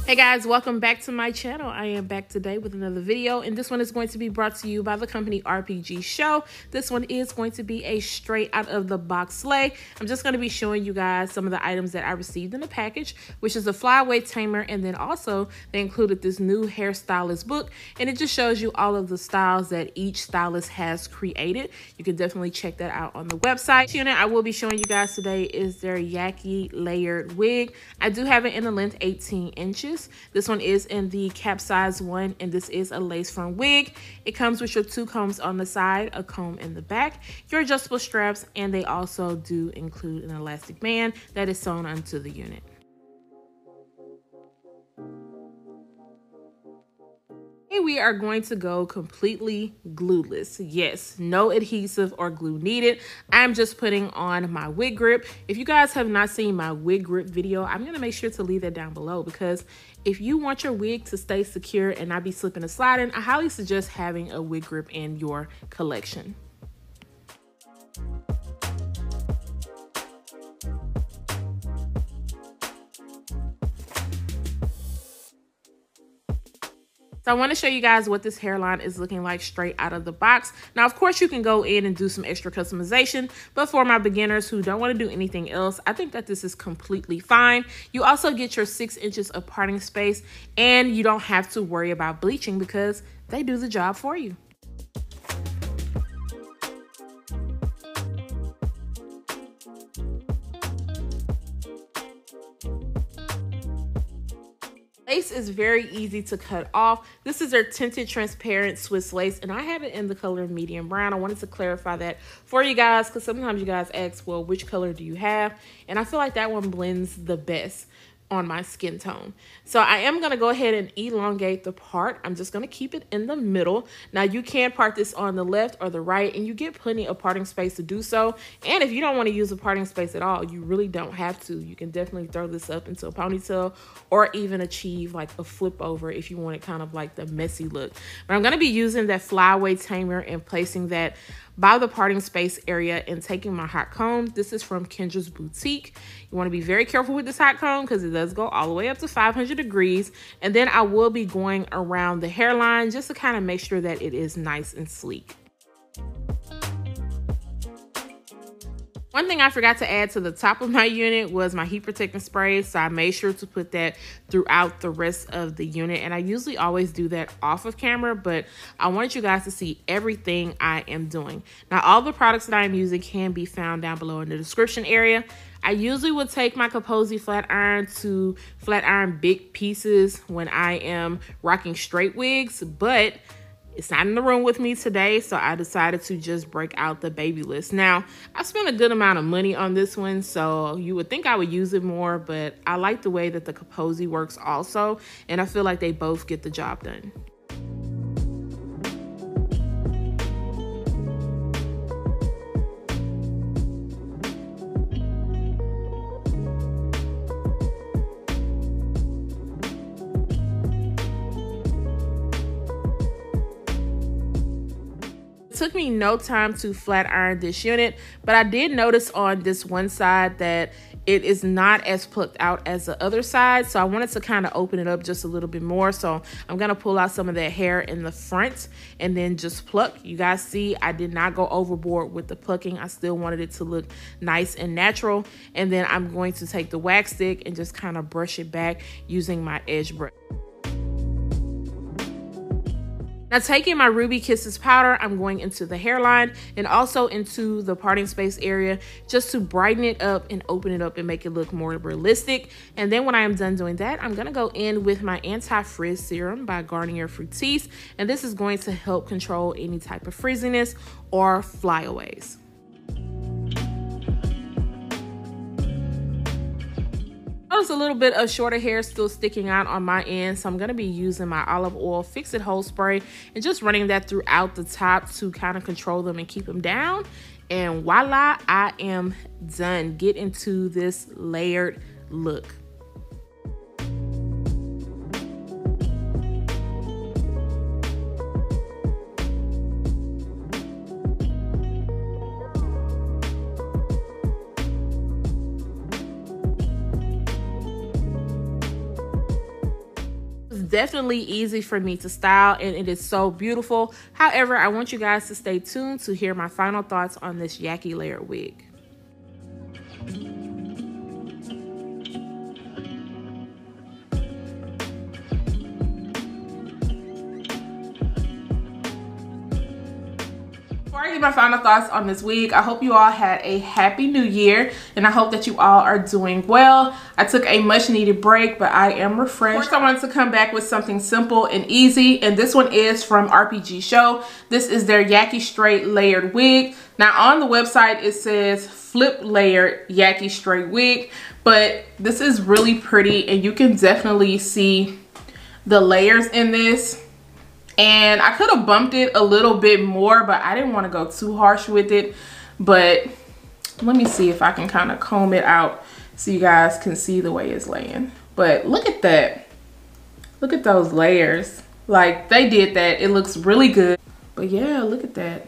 Hey guys, welcome back to my channel. I am back today with another video, and this one is going to be brought to you by the company Rpgshow. This one is going to be a straight out of the box slay. I'm just going to be showing you guys some of the items that I received in the package, which is a flyaway tamer, and then also they included this new hairstylist book, and it just shows you all of the styles that each stylist has created. You can definitely check that out on the website. The unit I will be showing you guys today is their Yaki Layered Wig. I do have it in the length 18 inches. This one is in the cap size 1, and this is a lace front wig. It comes with your 2 combs on the side, a comb in the back, your adjustable straps, and they also do include an elastic band that is sewn onto the unit. We are going to go completely glueless. Yes, no adhesive or glue needed. I'm just putting on my wig grip. If you guys have not seen my wig grip video, I'm going to make sure to leave that down below, because if you want your wig to stay secure and not be slipping and sliding, I highly suggest having a wig grip in your collection. So I want to show you guys what this hairline is looking like straight out of the box. Now, of course, you can go in and do some extra customization, but for my beginners who don't want to do anything else, I think that this is completely fine. You also get your 6 inches of parting space, and you don't have to worry about bleaching because they do the job for you. Lace is very easy to cut off. This is their tinted transparent Swiss lace, and I have it in the color medium brown. I wanted to clarify that for you guys, because sometimes you guys ask, well, which color do you have? And I feel like that one blends the best on my skin tone. So I am going to go ahead and elongate the part. I'm just going to keep it in the middle. Now you can part this on the left or the right, and you get plenty of parting space to do so. And if you don't want to use a parting space at all, you really don't have to. You can definitely throw this up into a ponytail, or even achieve like a flip over if you want it kind of like the messy look. But I'm going to be using that flyaway tamer and placing that by the parting space area and taking my hot comb. This is from Kendras Boutique. You want to be very careful with this hot comb because it does go all the way up to 500 degrees. And then I will be going around the hairline just to kind of make sure that it is nice and sleek. One thing I forgot to add to the top of my unit was my heat protecting spray, so I made sure to put that throughout the rest of the unit, and I usually always do that off of camera, but I wanted you guys to see everything I am doing. Now, all the products that I am using can be found down below in the description area. I usually would take my Kipozi flat iron to flat iron big pieces when I am rocking straight wigs, but it's not in the room with me today, so I decided to just break out the Babyliss. Now, I spent a good amount of money on this one, so you would think I would use it more, but I like the way that the Kipozi works also, and I feel like they both get the job done. Took me no time to flat iron this unit, but I did notice on this one side that it is not as plucked out as the other side, so I wanted to kind of open it up just a little bit more. So I'm gonna pull out some of that hair in the front and then just pluck. You guys see I did not go overboard with the plucking. I still wanted it to look nice and natural, and then I'm going to take the wax stick and just kind of brush it back using my edge brush. Now, taking my Ruby Kisses powder, I'm going into the hairline and also into the parting space area just to brighten it up and open it up and make it look more realistic. And then when I am done doing that, I'm gonna go in with my Anti-Frizz Serum by Garnier Fructis, and this is going to help control any type of frizziness or flyaways. Notice a little bit of shorter hair still sticking out on my end, so I'm going to be using my olive oil fix it whole spray and just running that throughout the top to kind of control them and keep them down. And voila, I am done. Get into this layered look. definitely easy for me to style and it is so beautiful. However, I want you guys to stay tuned to hear my final thoughts on this Yaki Layered wig. Before I give my final thoughts on this wig, I hope you all had a happy new year and I hope that you all are doing well. I took a much needed break, but I am refreshed. First, I wanted to come back with something simple and easy, and this one is from Rpgshow. This is their Yaki Straight Layered Wig. Now on the website it says flip layered Yaki Straight Wig, but this is really pretty and you can definitely see the layers in this. And I could have bumped it a little bit more, but I didn't want to go too harsh with it. But let me see if I can kind of comb it out so you guys can see the way it's laying. But look at that. Look at those layers. Like, they did that. It looks really good. But yeah, look at that.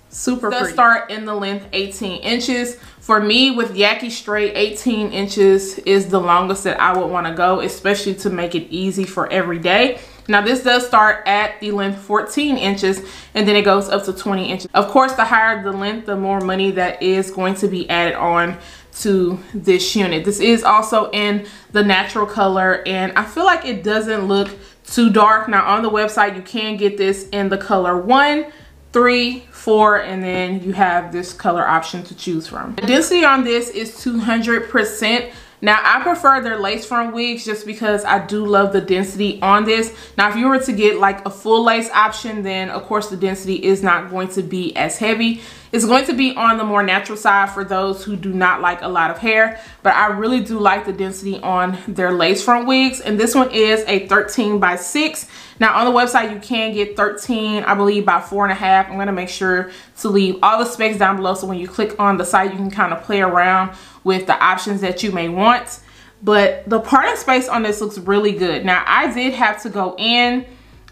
Super pretty. Let's start in the length 18 inches. For me, with Yaki Straight, 18 inches is the longest that I would want to go, especially to make it easy for every day. Now this does start at the length 14 inches and then it goes up to 20 inches. Of course, the higher the length, the more money that is going to be added on to this unit. This is also in the natural color and I feel like it doesn't look too dark. Now on the website, you can get this in the color 1, 3, 4, and then you have this color option to choose from. The density on this is 200%. Now I prefer their lace front wigs just because I do love the density on this. Now if you were to get like a full lace option, then of course the density is not going to be as heavy. It's going to be on the more natural side for those who do not like a lot of hair, but I really do like the density on their lace front wigs. And this one is a 13 by 6. Now on the website you can get 13, I believe, by 4.5. I'm going to make sure to leave all the specs down below so when you click on the site you can kind of play around with the options that you may want. But the parting space on this looks really good. Now I did have to go in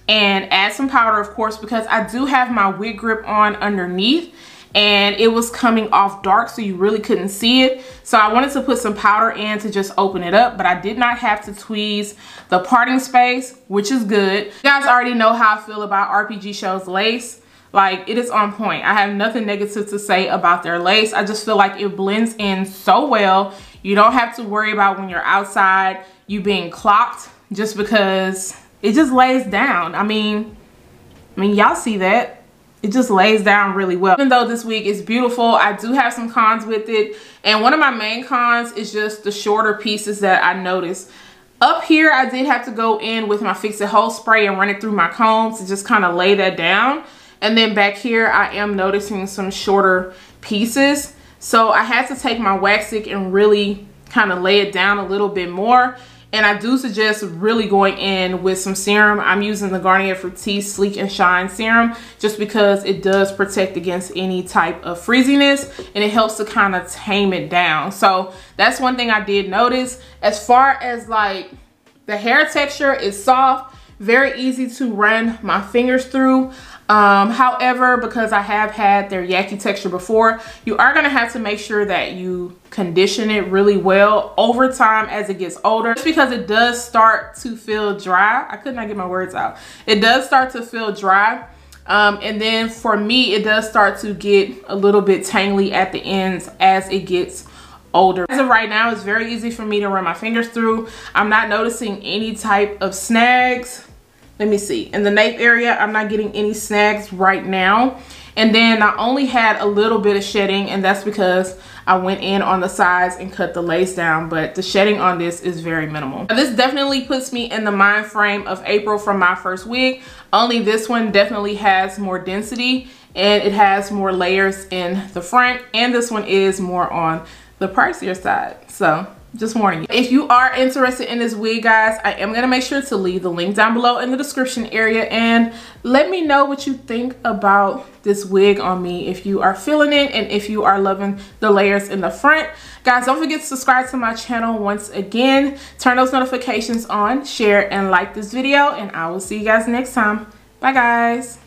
and add some powder, of course, because I do have my wig grip on underneath and it was coming off dark so you really couldn't see it. So I wanted to put some powder in to just open it up, but I did not have to tweeze the parting space, which is good. You guys already know how I feel about Rpgshow's lace. Like, it is on point. I have nothing negative to say about their lace. I just feel like it blends in so well. You don't have to worry about when you're outside you being clocked just because it just lays down. I mean y'all see that. It just lays down really well. Even though this wig is beautiful, I do have some cons with it. And one of my main cons is just the shorter pieces that I noticed. Up here, I did have to go in with my Fix It Whole spray and run it through my comb to just kind of lay that down. And then back here, I am noticing some shorter pieces. So I had to take my wax stick and really kind of lay it down a little bit more. And I do suggest really going in with some serum. I'm using the Garnier Fructis Sleek and Shine Serum just because it does protect against any type of frizziness and it helps to kind of tame it down. So that's one thing I did notice. As far as like the hair texture is soft, very easy to run my fingers through. However, because I have had their Yaki texture before, you are going to have to make sure that you condition it really well over time as it gets older, just because it does start to feel dry. I could not get my words out. It does start to feel dry. And then for me, it does start to get a little bit tangly at the ends as it gets older. As of right now, it's very easy for me to run my fingers through. I'm not noticing any type of snags. Let me see. In the nape area, I'm not getting any snags right now. And then I only had a little bit of shedding, and that's because I went in on the sides and cut the lace down, but the shedding on this is very minimal. Now, this definitely puts me in the mind frame of April from my first wig. Only this one definitely has more density and it has more layers in the front, and this one is more on the pricier side. So just warning you. If you are interested in this wig, guys, I am going to make sure to leave the link down below in the description area and let me know what you think about this wig on me, if you are feeling it and if you are loving the layers in the front. Guys, don't forget to subscribe to my channel once again. Turn those notifications on, share and like this video, and I will see you guys next time. Bye, guys.